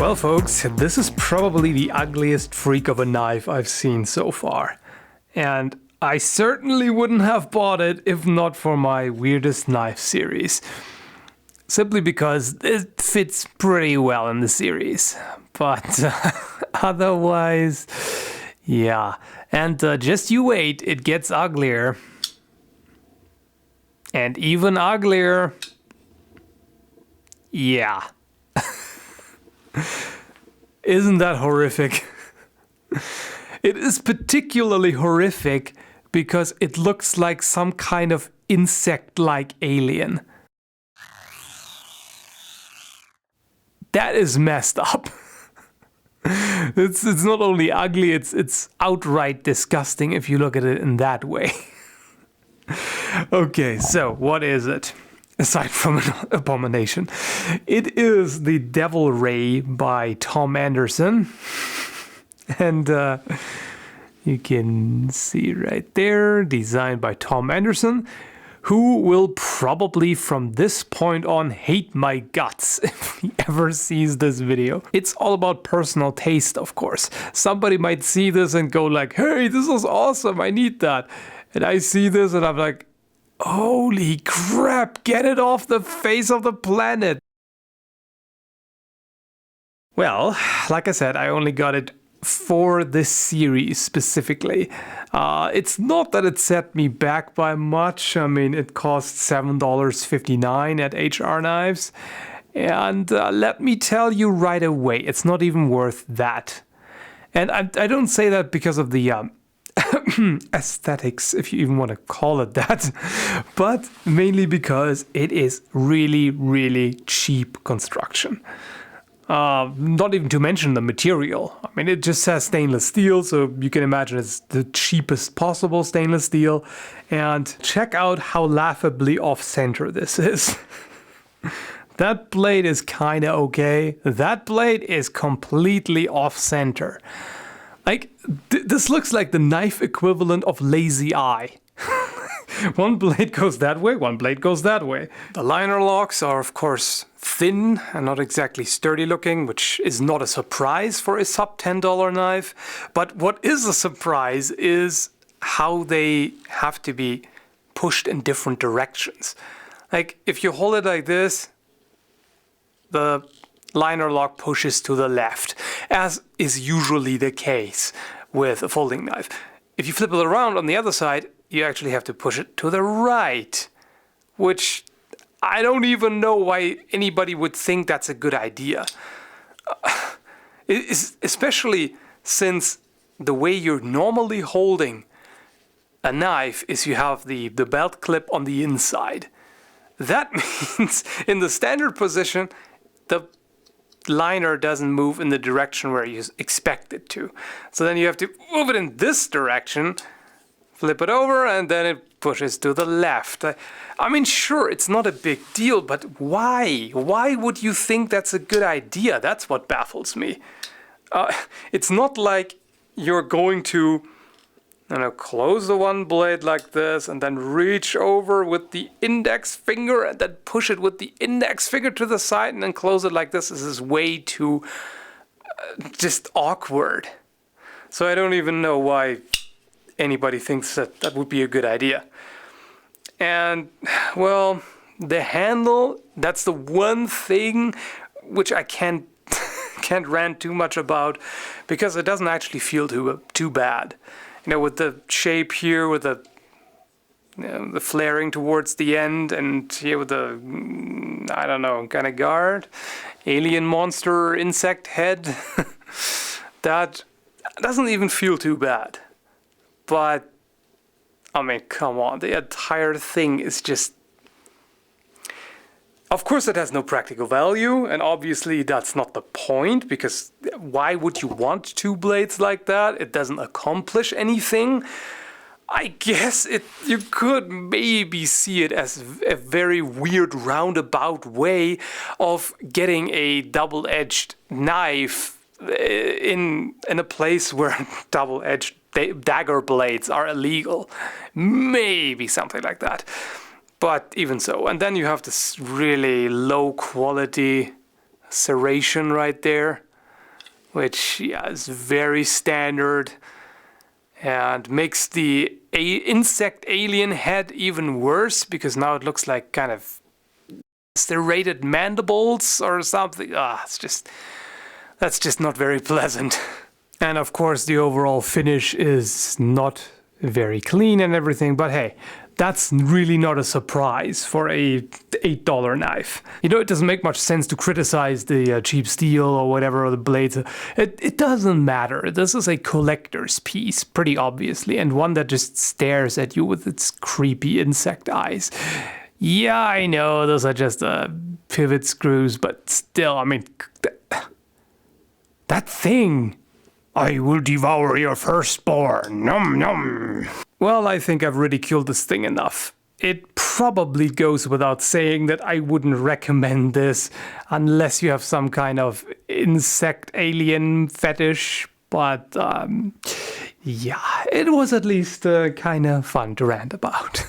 Well folks, this is probably the ugliest freak of a knife I've seen so far. And I certainly wouldn't have bought it if not for my weirdest knife series. Simply because it fits pretty well in the series. But otherwise, yeah. And just you wait, it gets uglier. And even uglier. Yeah. Isn't that horrific? It is particularly horrific because it looks like some kind of insect-like alien. That is messed up. It's not only ugly, it's outright disgusting if you look at it in that way. Okay, so what is it? Aside from an abomination. It is the Devil Ray by Tom Anderson. And you can see right there, designed by Tom Anderson, who will probably from this point on hate my guts if he ever sees this video. It's all about personal taste, of course. Somebody might see this and go like, hey, this is awesome, I need that. And I see this and I'm like, holy crap, get it off the face of the planet. Well, like I said, I only got it for this series specifically. It's not that it set me back by much. I mean, it cost $7.59 at HR Knives. And let me tell you right away, it's not even worth that. And I don't say that because of the aesthetics, if you even want to call it that, but mainly because it is really, really cheap construction. Not even to mention the material. I mean, it just says stainless steel, so you can imagine it's the cheapest possible stainless steel. And check out how laughably off-center this is. That blade is kinda okay. That blade is completely off-center. Like, this looks like the knife equivalent of lazy eye. One blade goes that way, one blade goes that way. The liner locks are of course thin and not exactly sturdy looking, which is not a surprise for a sub $10 knife. But what is a surprise is how they have to be pushed in different directions. Like, if you hold it like this, the liner lock pushes to the left, as is usually the case with a folding knife. If you flip it around on the other side, you actually have to push it to the right, which I don't even know why anybody would think that's a good idea. Especially since the way you're normally holding a knife is you have the belt clip on the inside. That means in the standard position, the liner doesn't move in the direction where you expect it to. So then you have to move it in this direction, flip it over, and then it pushes to the left. I mean, sure, it's not a big deal, but why? Why would you think that's a good idea? That's what baffles me. It's not like you're going to, close the one blade like this and then reach over with the index finger and then push it with the index finger to the side and then close it like this. This is way too just awkward. So I don't even know why anybody thinks that would be a good idea. And, well, the handle, that's the one thing which I can't rant too much about because it doesn't actually feel too bad. With the shape here, with the flaring towards the end, and here with the, I don't know, kind of guard, alien monster insect head, that doesn't even feel too bad. But, I mean, come on, the entire thing is just... Of course it has no practical value, and obviously that's not the point, because why would you want two blades like that? It doesn't accomplish anything. I guess you could maybe see it as a very weird roundabout way of getting a double-edged knife in a place where double-edged dagger blades are illegal. Maybe something like that. But even so, and then you have this really low quality serration right there. which is very standard and makes the insect alien head even worse because now it looks like kind of serrated mandibles or something. That's just not very pleasant. And of course the overall finish is not very clean and everything, but hey, that's really not a surprise for a $8 knife. You know, it doesn't make much sense to criticize the cheap steel or whatever, or the blades. It doesn't matter. This is a collector's piece, pretty obviously, and one that just stares at you with its creepy insect eyes. Yeah, I know, those are just pivot screws, but still, I mean, that thing. I will devour your firstborn. Nom nom. Well, I think I've ridiculed this thing enough. It probably goes without saying that I wouldn't recommend this unless you have some kind of insect alien fetish. But yeah, it was at least kind of fun to rant about.